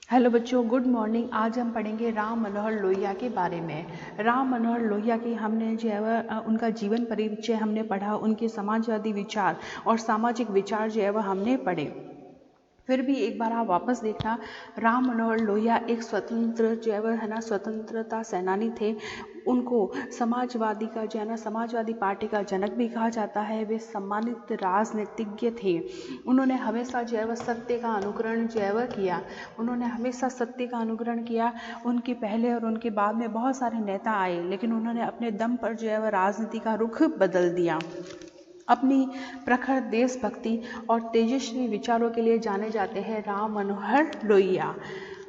Hello बच्चों, good morning. आज हम पढ़ेंगे राम मनोहर लोहिया के बारे में। राम मनोहर लोहिया की हमने जो है वह उनका जीवन परिचय हमने पढ़ा, उनके समाजवादी विचार और सामाजिक विचार जो है वह हमने पढ़े। फिर भी एक बार आप वापस देखना, राम मनोहर लोहिया एक स्वतंत्र जो है वह है ना स्वतंत्रता सेनानी थे। उनको समाजवादी का जो है ना समाजवादी पार्टी का जनक भी कहा जाता है। वे सम्मानित राजनीतिज्ञ थे। उन्होंने हमेशा जो है वह सत्य का अनुकरण जो है वह किया। उन्होंने हमेशा सत्य का अनुकरण किया। उनके पहले और उनके बाद में बहुत सारे नेता आए, लेकिन उन्होंने अपने दम पर जो है वह राजनीति का रुख बदल दिया। अपनी प्रखर देशभक्ति और तेजस्वी विचारों के लिए जाने जाते हैं राम मनोहर लोहिया।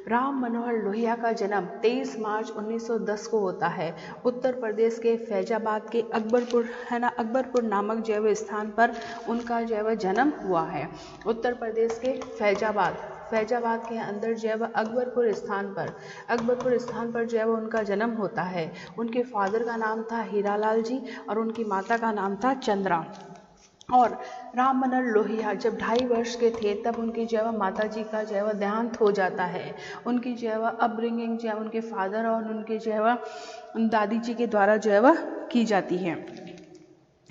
राम मनोहर लोहिया का जन्म 23 मार्च 1910 को होता है। उत्तर प्रदेश के फैजाबाद के अकबरपुर है ना अकबरपुर नामक जो है वह स्थान पर उनका जो है वह जन्म हुआ है। उत्तर प्रदेश के फैजाबाद के अंदर जो है वह अकबरपुर स्थान पर जो है वह उनका जन्म होता है। उनके फादर का नाम था हीरालाल जी और उनकी माता का नाम था चंद्रा। और राम मनोहर लोहिया जब 2.5 वर्ष के थे तब उनकी जो है माता जी का जो है देहांत हो जाता है। उनकी जो है अपब्रिंगिंग जो है उनके फादर और उनके जो है दादी जी के द्वारा जो है की जाती है।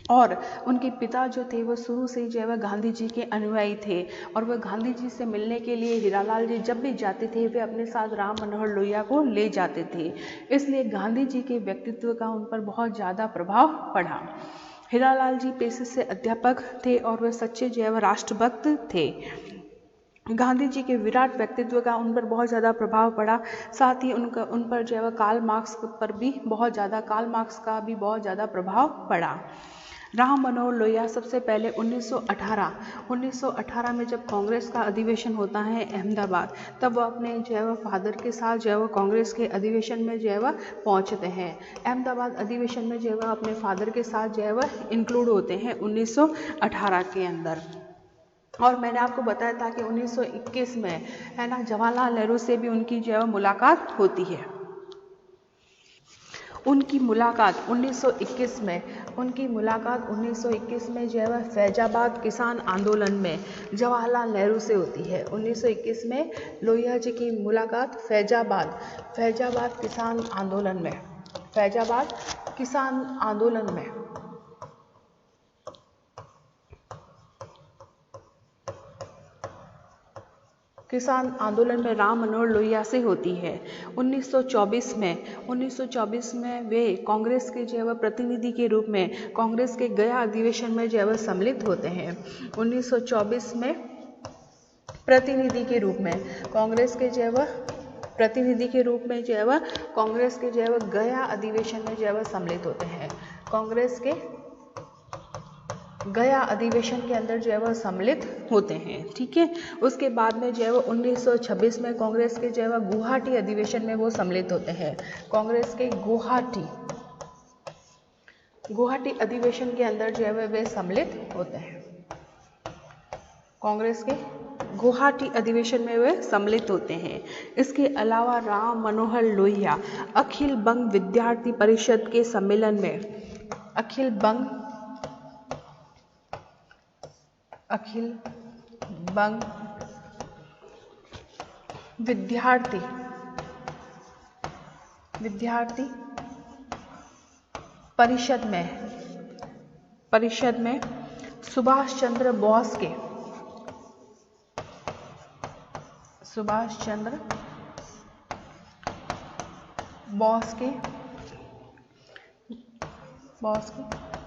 और उनके पिता जो थे वो शुरू से ही जो है गांधी जी के अनुयायी थे और वह गांधी जी से मिलने के लिए हीरालाल जी जब भी जाते थे वे अपने साथ राम मनोहर लोहिया को ले जाते थे। इसलिए गांधी जी के व्यक्तित्व का उन पर बहुत ज़्यादा प्रभाव पड़ा। हीरालाल जी पेशे से अध्यापक थे और वे सच्चे जो है राष्ट्रभक्त थे। गांधी जी के विराट व्यक्तित्व का उन पर बहुत ज़्यादा प्रभाव पड़ा। साथ ही उन पर जो है कार्ल मार्क्स का भी बहुत ज़्यादा प्रभाव पड़ा। राम मनोहर लोहिया सबसे पहले 1918 में जब कांग्रेस का अधिवेशन होता है अहमदाबाद, तब वह अपने जो है वह फादर के साथ जो है वह कांग्रेस के अधिवेशन में जो है वह पहुंचते हैं। अहमदाबाद अधिवेशन में जो है वह अपने फादर के साथ जो है वह इंक्लूड होते हैं 1918 के अंदर। और मैंने आपको बताया था कि 1921 में है ना जवाहरलाल नेहरू से भी उनकी जो है मुलाकात होती है। उनकी मुलाकात 1921 में जो है वह फैजाबाद किसान आंदोलन में जवाहरलाल नेहरू से होती है। 1921 में लोहिया जी की मुलाकात फैजाबाद किसान आंदोलन में राम मनोहर लोहिया से होती है। 1924 में वे कांग्रेस के जो है प्रतिनिधि के रूप में कांग्रेस के गया अधिवेशन में जो है सम्मिलित होते हैं। 1924 में प्रतिनिधि के रूप में कांग्रेस के जो है गया अधिवेशन में जो है सम्मिलित होते हैं। कांग्रेस के गया अधिवेशन के अंदर जो है वह सम्मिलित होते हैं। ठीक है। उसके बाद में जो है 1926 में कांग्रेस के जो है गुवाहाटी अधिवेशन में वो सम्मिलित होते हैं। कांग्रेस के गुवाहाटी अधिवेशन के अंदर जो है वे सम्मिलित होते हैं। कांग्रेस के गुवाहाटी अधिवेशन में वे सम्मिलित होते हैं। इसके अलावा राम मनोहर लोहिया अखिल बंग विद्यार्थी परिषद के सम्मेलन में अखिल बंग विद्यार्थी परिषद में सुभाष चंद्र बोस के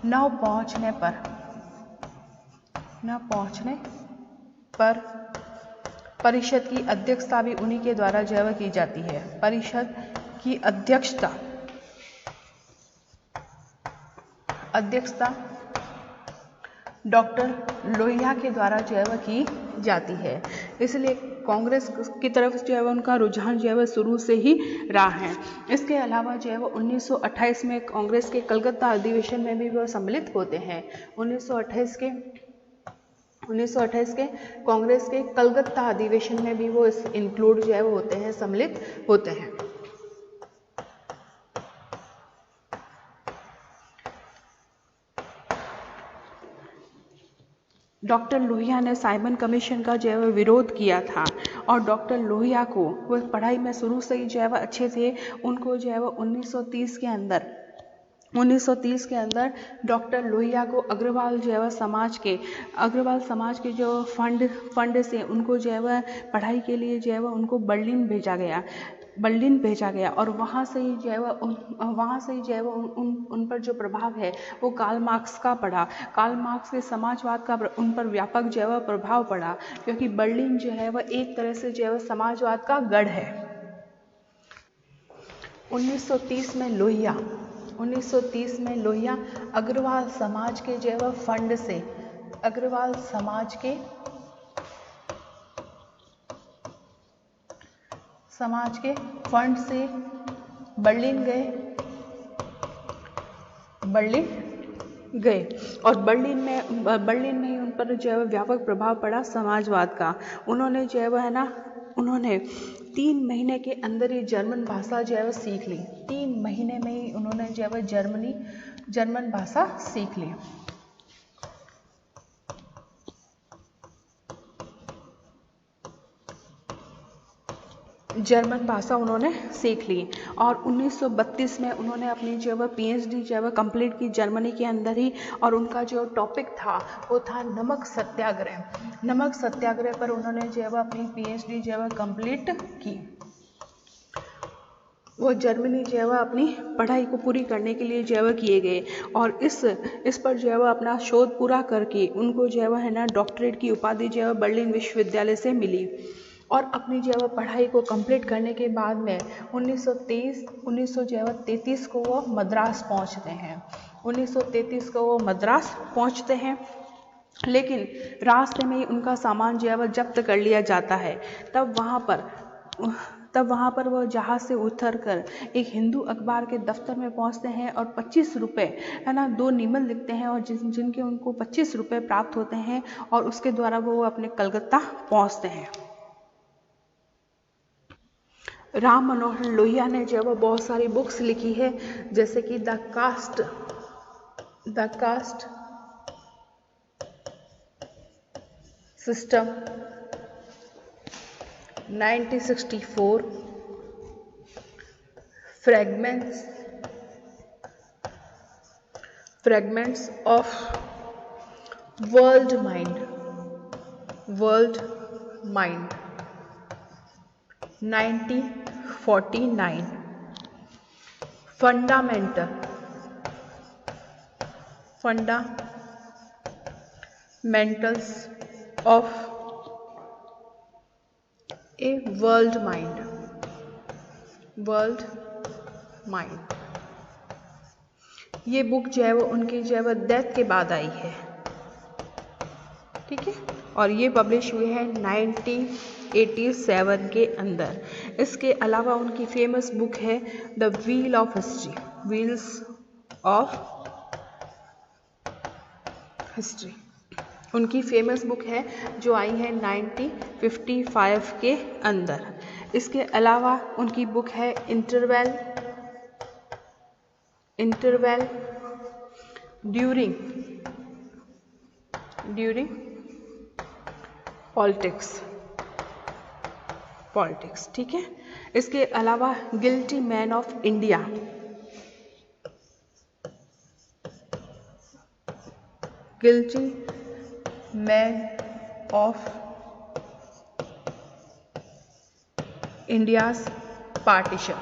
न पहुंचने पर परिषद की अध्यक्षता भी उन्हीं के द्वारा जो है की जाती है। परिषद की अध्यक्षता डॉक्टर लोहिया के द्वारा जो है की जाती है। इसलिए कांग्रेस की तरफ जो है उनका रुझान जो है शुरू से ही रहा है। इसके अलावा जो है 1928 में कांग्रेस के कलकत्ता अधिवेशन में भी वह सम्मिलित होते हैं। 1928 के कांग्रेस के कलकत्ता अधिवेशन में भी वो इंक्लूड जो है वो होते हैं, सम्मिलित होते हैं। डॉक्टर लोहिया ने साइमन कमीशन का जो है विरोध किया था और डॉक्टर लोहिया को वो पढ़ाई में शुरू से ही जो है वह अच्छे थे। उनको जो है वह 1930 के अंदर डॉक्टर लोहिया को अग्रवाल जो है वह अग्रवाल समाज के जो फंड से उनको जो है वह पढ़ाई के लिए जो है वह उनको बर्लिन भेजा गया और वहाँ से ही जो है वह उन पर जो प्रभाव है वो कार्ल मार्क्स का पड़ा। कार्ल मार्क्स के समाजवाद का उन पर व्यापक जो है वह प्रभाव पड़ा, क्योंकि बर्लिन जो है वह एक तरह से जो है वह समाजवाद का गढ़ है। 1930 में लोहिया अग्रवाल समाज के जो है वह फंड से अग्रवाल समाज के फंड से बर्लिन गए और बर्लिन में ही उन पर जो है व्यापक प्रभाव पड़ा समाजवाद का। उन्होंने जो है वह 3 महीने के अंदर ही जर्मन भाषा जो है वह सीख ली। 3 महीने में ही उन्होंने जो है वह जर्मन भाषा सीख ली। जर्मन भाषा उन्होंने सीख ली और 1932 में उन्होंने अपनी जो है पीएचडी जो है कंप्लीट की जर्मनी के अंदर ही। और उनका जो टॉपिक था वो था नमक सत्याग्रह पर उन्होंने जो है अपनी पीएचडी जो है कंप्लीट की। वो जर्मनी जो है वह अपनी पढ़ाई को पूरी करने के लिए जो है वह किए गए और इस पर जो है वह अपना शोध पूरा करके उनको जो है वह डॉक्टरेट की उपाधि जो है बर्लिन विश्वविद्यालय से मिली। और अपनी जो है पढ़ाई को कंप्लीट करने के बाद में 1933 को वो मद्रास पहुंचते हैं। लेकिन रास्ते में ही उनका सामान जो है वह जब्त कर लिया जाता है। तब वहाँ पर वह जहाज से उतरकर एक हिंदू अखबार के दफ्तर में पहुँचते हैं और 25 रुपये 2 निबंध लिखते हैं और जिनके उनको 25 रुपये प्राप्त होते हैं और उसके द्वारा वो अपने कलकत्ता पहुँचते हैं। राम मनोहर लोहिया ने जो है बहुत सारी बुक्स लिखी है, जैसे कि the caste system 1964, fragments of world mind 1949, fundamentals of a world mind. ये बुक जो है वो उनकी जो है वो डेथ के बाद आई है, ठीक है, और ये पब्लिश हुई है 1987 के अंदर। इसके अलावा उनकी फेमस बुक है द व्हील्स ऑफ हिस्ट्री। उनकी फेमस बुक है जो आई है 1955 के अंदर। इसके अलावा उनकी बुक है इंटरवेल ड्यूरिंग पॉलिटिक्स, ठीक है। इसके अलावा guilty man of India, India's partition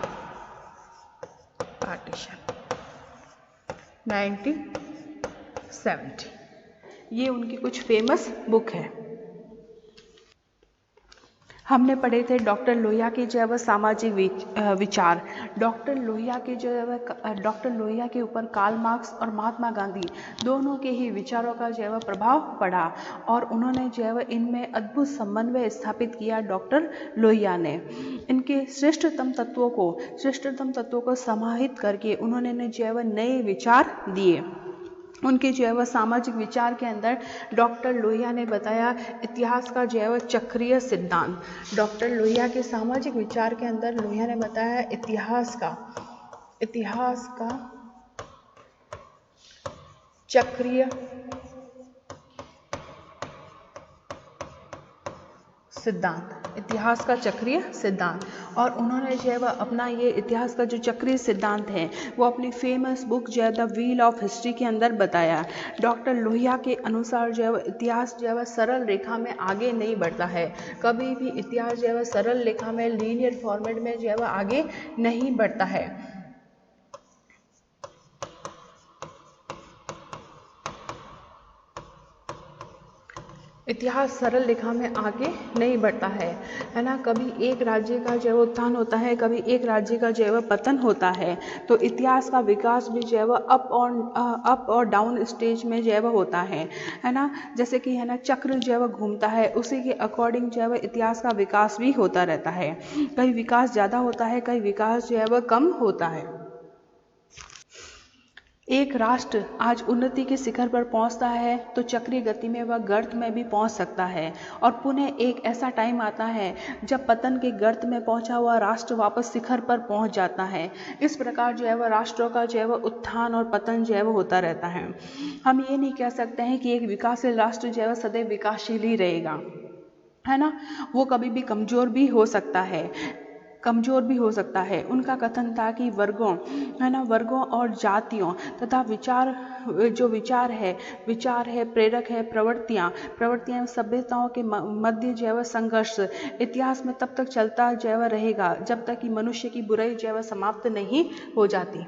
1970। ये उनकी कुछ फेमस बुक है। हमने पढ़े थे डॉक्टर लोहिया की जो है वह सामाजिक विचार। डॉक्टर लोहिया के ऊपर कार्ल मार्क्स और महात्मा गांधी दोनों के ही विचारों का जो है वह प्रभाव पड़ा और उन्होंने जो है वह इनमें अद्भुत समन्वय स्थापित किया। डॉक्टर लोहिया ने इनके श्रेष्ठतम तत्वों को समाहित करके उन्होंने जो है वह नए विचार दिए। उनके जो है वह सामाजिक विचार के अंदर डॉक्टर लोहिया ने बताया इतिहास का जो है वह चक्रीय सिद्धांत। डॉक्टर लोहिया के सामाजिक विचार के अंदर लोहिया ने बताया इतिहास का चक्रीय सिद्धांत, इतिहास का चक्रीय सिद्धांत। और उन्होंने जो है वह अपना ये इतिहास का जो चक्रीय सिद्धांत है वो अपनी फेमस बुक जो है द व्हील ऑफ हिस्ट्री के अंदर बताया। डॉक्टर लोहिया के अनुसार जो है वह इतिहास जो है वह सरल रेखा में आगे नहीं बढ़ता है, कभी भी इतिहास जो है वह सरल रेखा में लीनियर फॉर्मेट में जो है वह आगे नहीं बढ़ता है। इतिहास सरल रेखा में आगे नहीं बढ़ता है ना। कभी एक राज्य का जो है उत्थान होता है, कभी एक राज्य का जो है पतन होता है। तो इतिहास का विकास भी जो है वह अप और डाउन स्टेज में जो है वह होता है ना। जैसे कि है ना चक्र जो है वह घूमता है, उसी के अकॉर्डिंग जो है वह इतिहास का विकास भी होता रहता है। कहीं विकास ज़्यादा होता है, कहीं विकास जो है वह कम होता है। एक राष्ट्र आज उन्नति के शिखर पर पहुंचता है तो चक्रीय गति में वह गर्त में भी पहुंच सकता है, और पुनः एक ऐसा टाइम आता है जब पतन के गर्त में पहुंचा हुआ राष्ट्र वापस शिखर पर पहुंच जाता है। इस प्रकार जो है वह राष्ट्रों का जो है वह उत्थान और पतन जो है वह होता रहता है। हम ये नहीं कह सकते हैं कि एक विकासशील राष्ट्र जो है वह सदैव विकासशील ही रहेगा, है ना। वो कभी भी कमजोर भी हो सकता है। उनका कथन था कि वर्गों, है ना, वर्गों और जातियों तथा विचार है, प्रेरक है, प्रवृत्तियां सभ्यताओं के मध्य जो है वह संघर्ष इतिहास में तब तक चलता जो है वह रहेगा जब तक कि मनुष्य की बुराई जो है वह समाप्त नहीं हो जाती।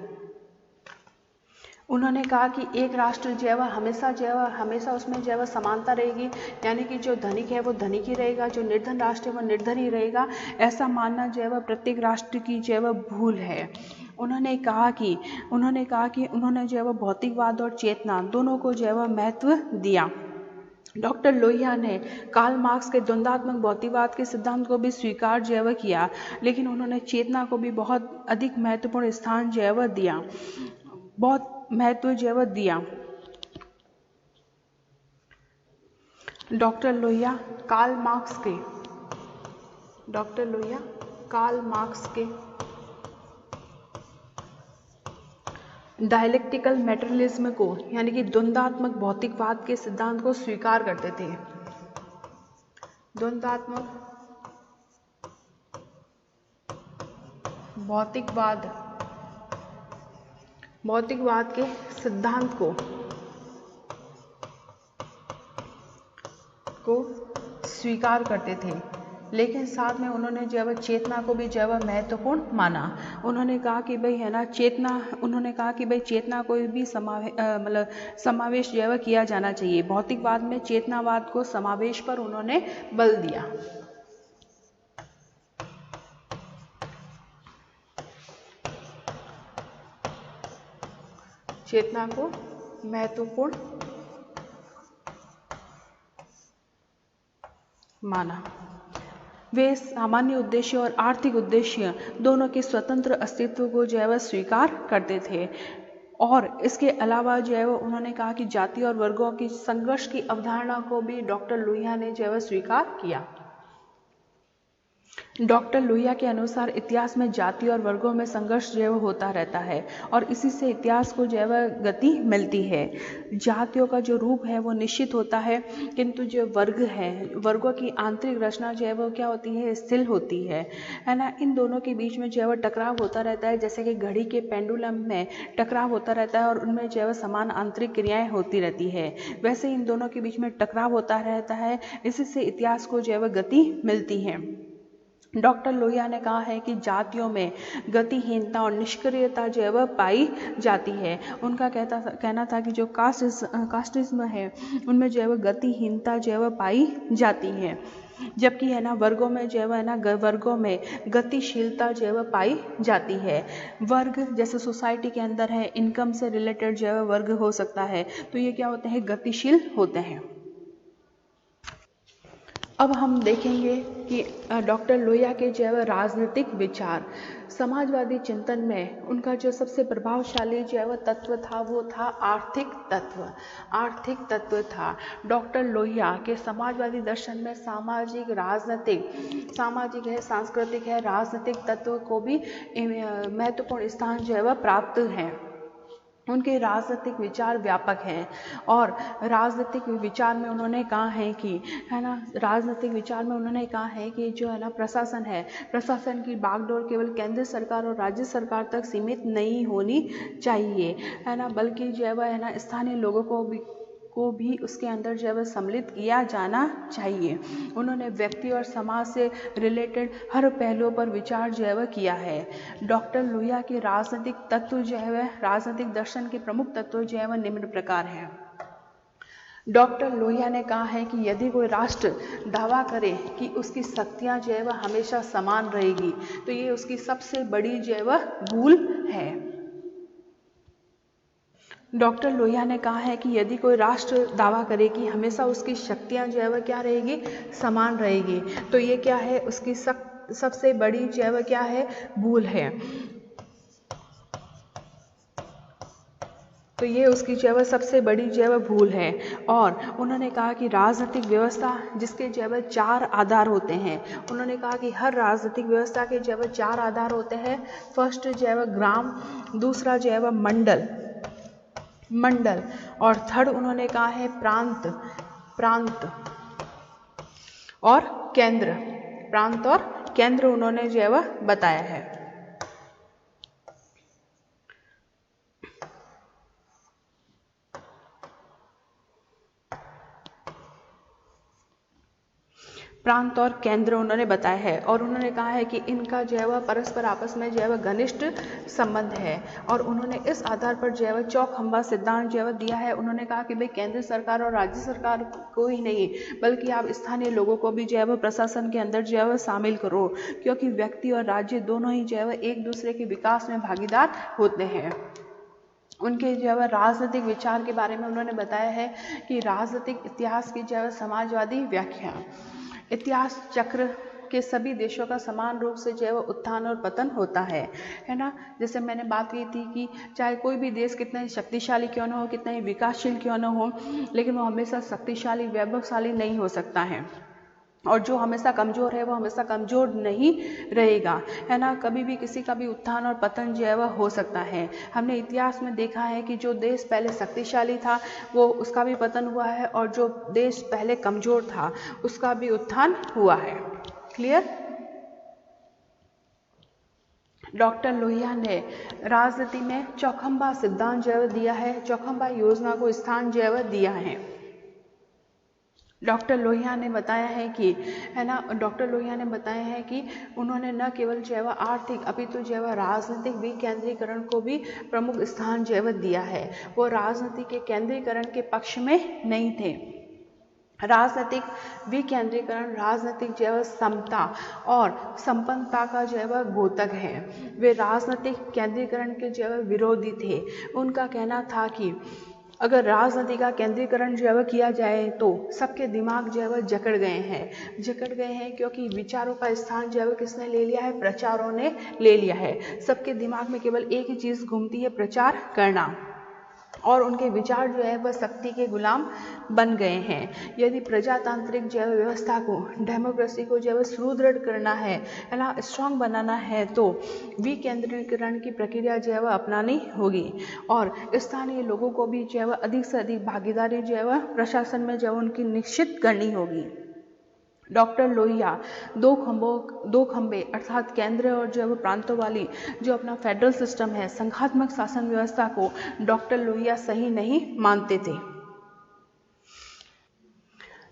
उन्होंने कहा कि एक राष्ट्र जो है वह हमेशा उसमें जो है वह समानता रहेगी, यानी कि जो धनिक है वो धनिक ही रहेगा, जो निर्धन राष्ट्र है वो निर्धन ही रहेगा। ऐसा मानना जो है वह प्रत्येक राष्ट्र की जो है वह भूल है। उन्होंने कहा कि उन्होंने जो है वह भौतिकवाद और चेतना दोनों को जो है वह महत्व दिया। डॉक्टर लोहिया ने कार्ल मार्क्स के द्वंद्वात्मक भौतिकवाद के सिद्धांत को भी स्वीकार जो है वह किया, लेकिन उन्होंने चेतना को भी बहुत अधिक महत्वपूर्ण स्थान जो है वह दिया, बहुत महत्व जो है वह दिया। डॉक्टर लोहिया कार्ल मार्क्स के डायलेक्टिकल मेटेरियलिज्म को, यानी कि द्वंद्वात्मक भौतिकवाद के सिद्धांत को स्वीकार करते थे। द्वंद्वात्मक भौतिकवाद के सिद्धांत को स्वीकार करते थे, लेकिन साथ में उन्होंने जो है चेतना को भी जो है महत्वपूर्ण माना। उन्होंने कहा कि भाई है ना चेतना को भी समावेश जो है किया जाना चाहिए। भौतिकवाद में चेतनावाद को समावेश पर उन्होंने बल दिया। चेतना को महत्वपूर्ण माना। वे सामान्य उद्देश्य और आर्थिक उद्देश्य दोनों के स्वतंत्र अस्तित्व को जो है वह स्वीकार करते थे, और इसके अलावा जो है उन्होंने कहा कि जाति और वर्गों की संघर्ष की अवधारणा को भी डॉक्टर लोहिया ने जो है वह स्वीकार किया। डॉक्टर लोहिया के अनुसार इतिहास में जाति और वर्गों में संघर्ष जो है वो होता रहता है, और इसी से इतिहास को जो है वह गति मिलती है। जातियों का जो रूप है वो निश्चित होता है, किंतु जो वर्ग है, वर्गों की आंतरिक रचना जो है वो क्या होती है, स्थिर होती है ना। इन दोनों के बीच में जो है वह टकराव होता रहता है, जैसे कि घड़ी के पेंडुलम में टकराव होता रहता है और उनमें जो है वह समान आंतरिक क्रियाएं होती रहती है, वैसे इन दोनों के बीच में टकराव होता रहता है। इसी से इतिहास को जो है वह गति मिलती है। डॉक्टर लोहिया ने कहा है कि जातियों में गतिहीनता और निष्क्रियता जो है वह पाई जाती है। उनका कहना था कि जो कास्टिज्म है उनमें जो है वह गतिहीनता जो है वह पाई जाती है, जबकि है ना वर्गों में जो है ना वर्गों में गतिशीलता जो है वह पाई जाती है। वर्ग जैसे सोसाइटी के अंदर है, इनकम से रिलेटेड जो है वह वर्ग हो सकता है, तो ये क्या होते हैं, गतिशील होते हैं। अब हम देखेंगे कि डॉक्टर लोहिया के जो है राजनीतिक विचार, समाजवादी चिंतन में उनका जो सबसे प्रभावशाली जो है वह तत्व था वो था आर्थिक तत्व था। डॉक्टर लोहिया के समाजवादी दर्शन में सामाजिक है, सांस्कृतिक है, राजनीतिक तत्व को भी महत्वपूर्ण स्थान जो है वह प्राप्त है। उनके राजनीतिक विचार व्यापक हैं और राजनीतिक विचार में उन्होंने कहा है कि, है ना, राजनीतिक विचार में उन्होंने कहा है कि जो है ना प्रशासन है, प्रशासन की बागडोर केवल केंद्र सरकार और राज्य सरकार तक सीमित नहीं होनी चाहिए, है ना, बल्कि जो है ना स्थानीय लोगों को भी उसके अंदर जो है सम्मिलित किया जाना चाहिए। उन्होंने व्यक्ति और समाज से रिलेटेड हर पहलुओं पर विचार जो है किया है। डॉक्टर लोहिया के राजनीतिक तत्व जो है राजनीतिक दर्शन के प्रमुख तत्व जो है निम्न प्रकार हैं। डॉक्टर लोहिया ने कहा है कि यदि कोई राष्ट्र दावा करे कि उसकी शक्तियां जो है वह हमेशा समान रहेगी तो ये उसकी सबसे बड़ी जो है वह भूल है। डॉक्टर लोहिया ने कहा है कि यदि कोई राष्ट्र दावा करे कि हमेशा उसकी शक्तियां जो है वह क्या रहेगी, समान रहेगी, तो ये क्या है, उसकी सबसे बड़ी जो है वह क्या है, भूल है। तो ये उसकी जो है वह सबसे बड़ी जो है वह भूल है। और उन्होंने कहा कि राजनीतिक व्यवस्था जिसके जो है वह 4 आधार होते हैं, उन्होंने कहा कि हर राजनीतिक व्यवस्था के जो है वह 4 आधार होते हैं। फर्स्ट जो है वह ग्राम, दूसरा जो है वह मंडल और थर्ड उन्होंने कहा है प्रांत और केंद्र। प्रांत और केंद्र उन्होंने जो है वह बताया है। प्रांत और केंद्र उन्होंने बताया है और उन्होंने कहा है कि इनका जो है वह परस्पर आपस में जो है वह घनिष्ठ संबंध है। और उन्होंने इस आधार पर जो है वह चौखंबा सिद्धांत जो है वह दिया है। उन्होंने कहा कि भाई केंद्र सरकार और राज्य सरकार को ही नहीं बल्कि आप स्थानीय लोगों को भी जो है वह प्रशासन के अंदर जो है वह शामिल करो, क्योंकि व्यक्ति और राज्य दोनों ही जो है वह एक दूसरे के विकास में भागीदार होते हैं। उनके जो है राजनीतिक विचार के बारे में उन्होंने बताया है कि राजनीतिक इतिहास की जो है समाजवादी व्याख्या, इतिहास चक्र के सभी देशों का समान रूप से जो है वो उत्थान और पतन होता है ना। जैसे मैंने बात की थी कि चाहे कोई भी देश कितना ही शक्तिशाली क्यों ना हो, कितना ही विकासशील क्यों ना हो, लेकिन वो हमेशा शक्तिशाली वैभवशाली नहीं हो सकता है। और जो हमेशा कमज़ोर है वो हमेशा कमज़ोर नहीं रहेगा, है ना। कभी भी किसी का भी उत्थान और पतन जो है वह हो सकता है। हमने इतिहास में देखा है कि जो देश पहले शक्तिशाली था वो उसका भी पतन हुआ है और जो देश पहले कमज़ोर था उसका भी उत्थान हुआ है। क्लियर। डॉक्टर लोहिया ने राजनीति में चौखंबा सिद्धांत जो है दिया है, चौखंबा योजना को स्थान जो है दिया है। डॉक्टर लोहिया ने बताया है कि, है ना, डॉक्टर लोहिया ने बताया है कि उन्होंने न केवल जो है आर्थिक अपितु जो है राजनीतिक विकेंद्रीकरण को भी प्रमुख स्थान जो है दिया है। वो राजनीति के केंद्रीकरण के पक्ष में नहीं थे। राजनीतिक विकेंद्रीकरण राजनीतिक जो है समता और संपन्नता का जो है घोतक है। वे राजनीतिक केंद्रीकरण के जो है विरोधी थे। उनका कहना था कि अगर राजनीति का केंद्रीकरण जो है किया जाए तो सबके दिमाग जो है जकड़ गए हैं क्योंकि विचारों का स्थान जो है किसने ले लिया है, प्रचारों ने ले लिया है। सबके दिमाग में केवल एक ही चीज़ घूमती है, प्रचार करना, और उनके विचार जो है वह शक्ति के गुलाम बन गए हैं। यदि प्रजातांत्रिक जो है व्यवस्था को, डेमोक्रेसी को जो है सुदृढ़ करना है ना, स्ट्रांग बनाना है, तो विकेंद्रीकरण की प्रक्रिया जो है वह अपनानी होगी और स्थानीय लोगों को भी जो है अधिक से अधिक भागीदारी जो है वह प्रशासन में जो है उनकी निश्चित करनी होगी। डॉक्टर लोहिया दो खंबे अर्थात केंद्र और जो है प्रांतों वाली जो अपना फेडरल सिस्टम है, संघात्मक शासन व्यवस्था को डॉक्टर लोहिया सही नहीं मानते थे।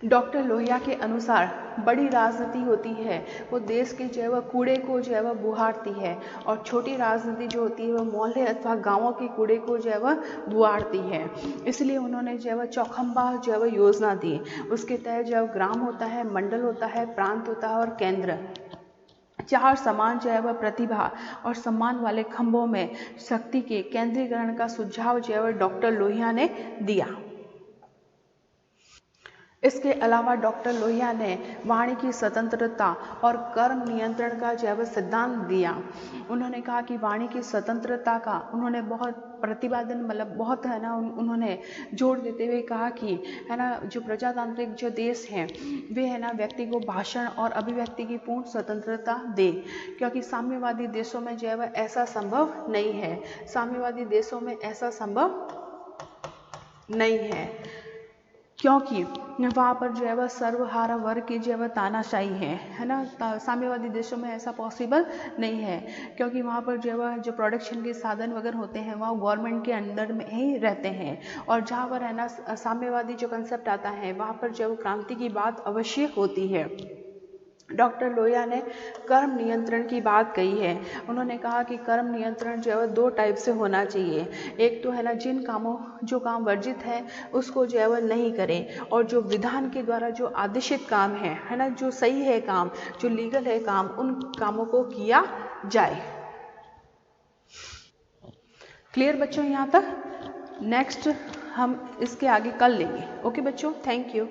डॉक्टर लोहिया के अनुसार बड़ी राजनीति होती है वो देश के जो है वह कूड़े को जो है वह बुहारती है और छोटी राजनीति जो होती है वह मोहल्ले अथवा गांवों के कूड़े को जो है वह बुहारती है। इसलिए उन्होंने जो है वह चौखंबा जो है वह योजना दी। उसके तहत जो है ग्राम होता है, मंडल होता है, प्रांत होता है और केंद्र, 4 समान जो है वह प्रतिभा और सम्मान वाले खंभों में शक्ति के केंद्रीकरण का सुझाव जो है वह डॉक्टर लोहिया ने दिया। इसके अलावा डॉक्टर लोहिया ने वाणी की स्वतंत्रता और कर्म नियंत्रण का जो है सिद्धांत दिया। उन्होंने कहा कि वाणी की स्वतंत्रता का उन्होंने बहुत प्रतिपादन मतलब बहुत है ना उन्होंने जोर देते हुए कहा कि है ना जो प्रजातांत्रिक जो देश हैं वे है ना व्यक्ति को भाषण और अभिव्यक्ति की पूर्ण स्वतंत्रता दे, क्योंकि साम्यवादी देशों में जो है ऐसा संभव नहीं है। साम्यवादी देशों में ऐसा संभव नहीं है क्योंकि वहाँ पर जो है वह सर्वहारा वर्ग की जो है वह तानाशाही है ना। साम्यवादी देशों में ऐसा पॉसिबल नहीं है क्योंकि वहाँ पर जो है वह जो प्रोडक्शन के साधन वगैरह होते हैं वह गवर्नमेंट के अंडर में ही रहते हैं। और जहाँ पर है ना साम्यवादी जो कंसेप्ट आता है वहाँ पर जो क्रांति की बात अवश्य होती है। डॉक्टर लोहिया ने कर्म नियंत्रण की बात कही है। उन्होंने कहा कि कर्म नियंत्रण जो है दो टाइप से होना चाहिए। एक तो है ना जिन कामों जो काम वर्जित है उसको जो है वह नहीं करें, और जो विधान के द्वारा जो आदेशित काम है ना जो सही है काम जो लीगल है काम उन कामों को किया जाए। क्लियर बच्चों यहाँ तक? नेक्स्ट हम इसके आगे कल लेंगे। ओके बच्चों, थैंक यू।